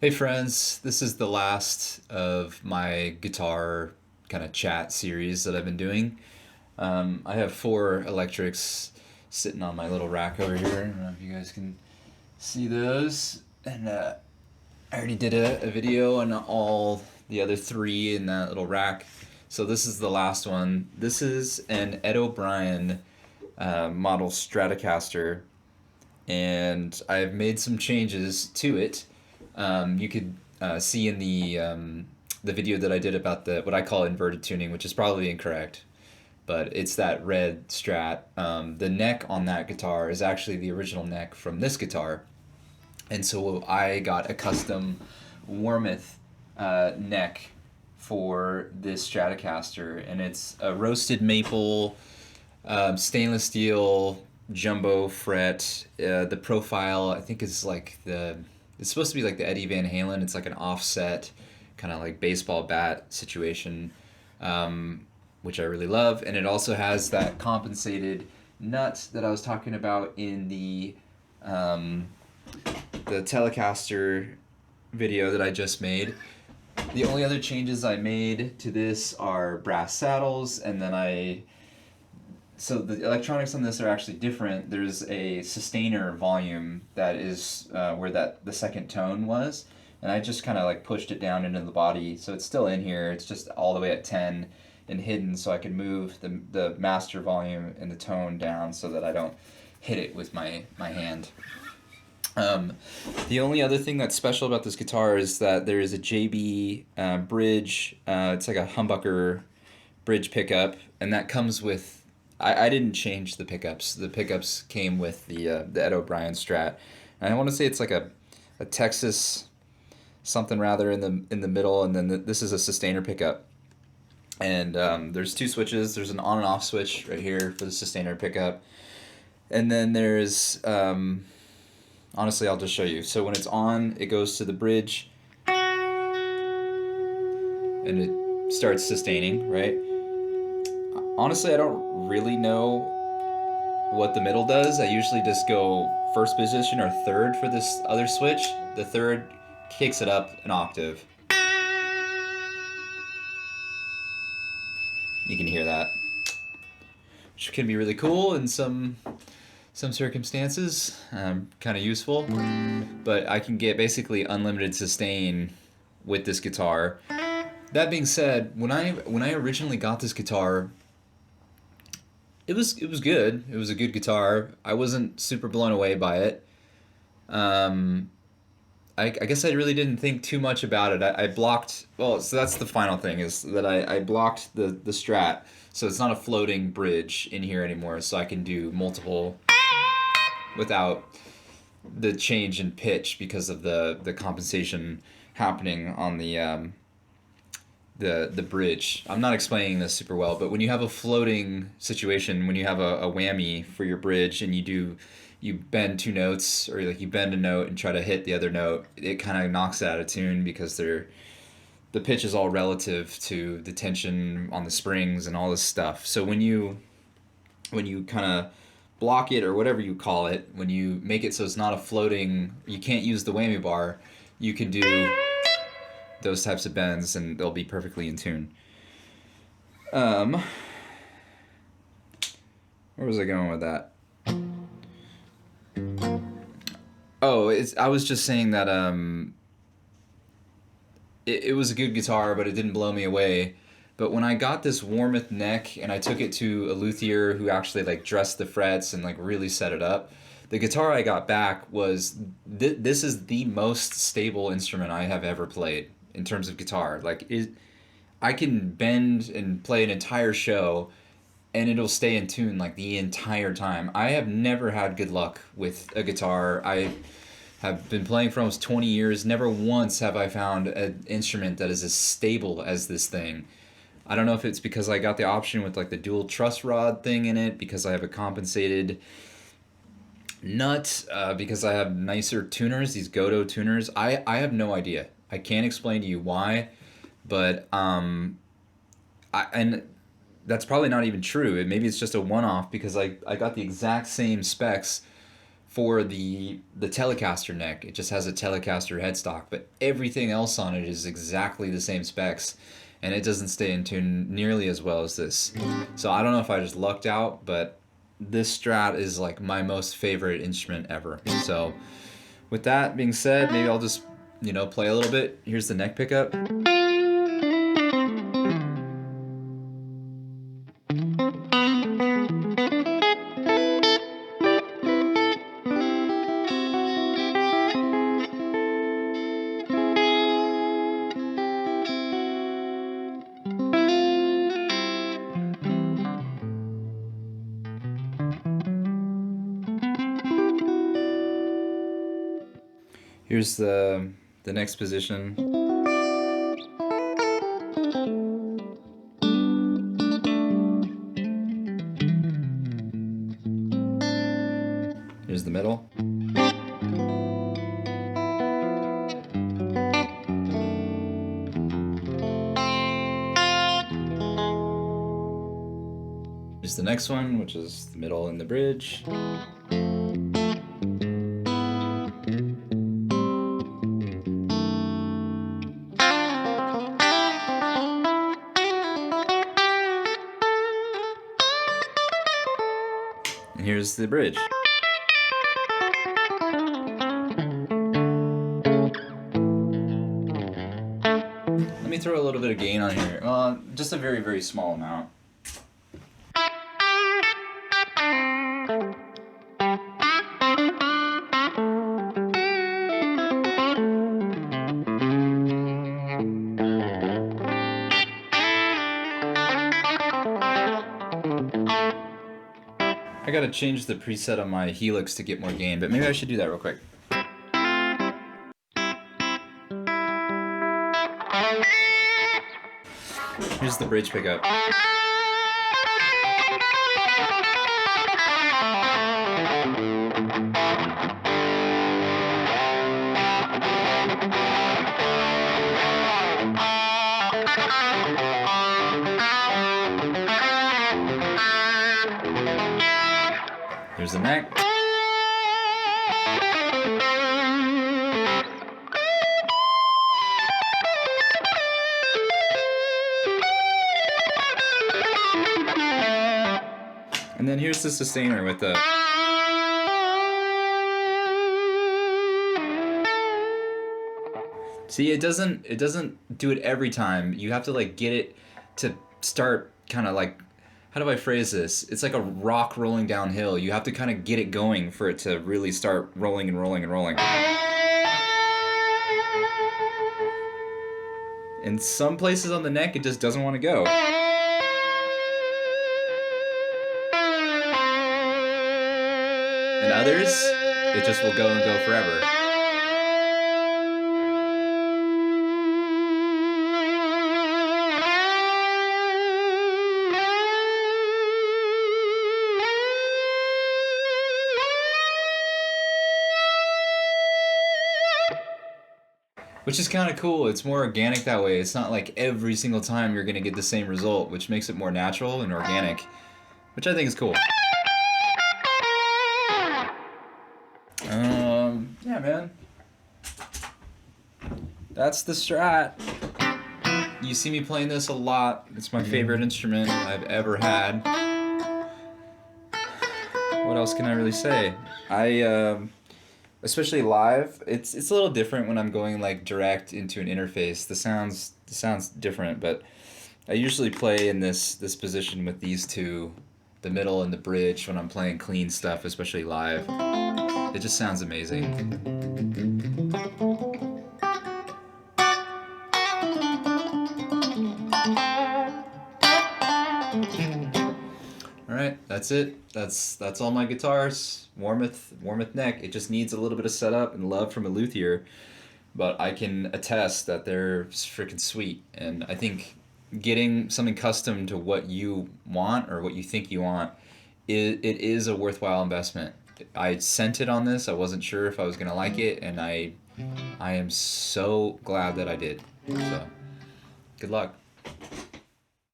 Hey friends, this is the last of my guitar kind of chat series that I've been doing. I have four electrics sitting on my little rack over here. I don't know if you guys can see those. And I already did a video on all the other three in that little rack. So this is the last one. This is an Ed O'Brien model Stratocaster, and I've made some changes to it. You could see in the video that I did about the what I call inverted tuning, which is probably incorrect, but it's that red Strat. The neck on that guitar is actually the original neck from this guitar, and so I got a custom Warmoth neck for this Stratocaster, and it's a roasted maple stainless steel jumbo fret. The profile I think is like it's supposed to be like the Eddie Van Halen. It's like an offset kind of like baseball bat situation, which I really love. And it also has that compensated nut that I was talking about in the Telecaster video that I just made. The only other changes I made to this are brass saddles, and then so the electronics on this are actually different. There's a sustainer volume that is where the second tone was, and I just kind of like pushed it down into the body, so it's still in here. It's just all the way at 10 and hidden, so I can move the master volume and the tone down so that I don't hit it with my hand. The only other thing that's special about this guitar is that there is a JB bridge. It's like a humbucker bridge pickup, and that comes with. I didn't change the pickups. The pickups came with the Ed O'Brien Strat, and I want to say it's like a Texas something rather in the middle, and then this is a sustainer pickup. And there's two switches. There's an on and off switch right here for the sustainer pickup, and then there's honestly, I'll just show you. So when it's on, it goes to the bridge, and it starts sustaining, right? Honestly, I don't really know what the middle does. I usually just go first position or third for this other switch. The third kicks it up an octave. You can hear that, which can be really cool in some circumstances, kind of useful. But I can get basically unlimited sustain with this guitar. That being said, when I originally got this guitar, it was good. It was a good guitar. I wasn't super blown away by it. I guess I really didn't think too much about it. I blocked. Well, so that's the final thing is that I blocked the Strat, so it's not a floating bridge in here anymore. So I can do multiple without the change in pitch because of the compensation happening on the bridge. I'm not explaining this super well, but when you have a floating situation, when you have a whammy for your bridge and you bend two notes, or like you bend a note and try to hit the other note, it kind of knocks it out of tune because the pitch is all relative to the tension on the springs and all this stuff. So when you kind of block it, or whatever you call it, when you make it so it's not a floating, you can't use the whammy bar, you can do those types of bends and they'll be perfectly in tune. Where was I going with that? Oh, I was just saying that it was a good guitar, but it didn't blow me away. But when I got this Warmoth neck and I took it to a luthier who actually like dressed the frets and like really set it up, the guitar I got back was this is the most stable instrument I have ever played in terms of guitar. I can bend and play an entire show and it'll stay in tune like the entire time. I have never had good luck with a guitar. I have been playing for almost 20 years. Never once have I found an instrument that is as stable as this thing. I don't know if it's because I got the option with like the dual truss rod thing in it, because I have a compensated nut, because I have nicer tuners, these Godo tuners. I have no idea. I can't explain to you why, but and that's probably not even true. Maybe it's just a one-off because I got the exact same specs for the Telecaster neck. It just has a Telecaster headstock, but everything else on it is exactly the same specs, and it doesn't stay in tune nearly as well as this. So I don't know if I just lucked out, but this Strat is like my most favorite instrument ever. So with that being said, maybe I'll just, you know, play a little bit. Here's the neck pickup. Here's the next position. Here's the middle. Here's the next one, which is the middle and the bridge. And here's the bridge. Let me throw a little bit of gain on here. Just a very, very small amount. I gotta change the preset on my Helix to get more gain, but maybe I should do that real quick. Here's the bridge pickup. Here's the neck. And then here's the sustainer with the... See, it doesn't do it every time. You have to like get it to start kind of like, how do I phrase this? It's like a rock rolling downhill. You have to kind of get it going for it to really start rolling and rolling and rolling. In some places on the neck, it just doesn't want to go. And others, it just will go and go forever. Which is kind of cool. It's more organic that way. It's not like every single time you're going to get the same result, which makes it more natural and organic, which I think is cool. Yeah, man. That's the Strat. You see me playing this a lot. It's my favorite instrument I've ever had. What else can I really say? Especially live, it's a little different when I'm going like direct into an interface. The sounds different, but I usually play in this position with these two, the middle and the bridge, when I'm playing clean stuff, especially live. It just sounds amazing. Alright, that's it. That's all my guitars. Warmoth neck. It just needs a little bit of setup and love from a luthier, but I can attest that they're freaking sweet. And I think getting something custom to what you want or what you think you want, it is a worthwhile investment. I sent it on this. I wasn't sure if I was gonna like it, and I am so glad that I did. So, good luck.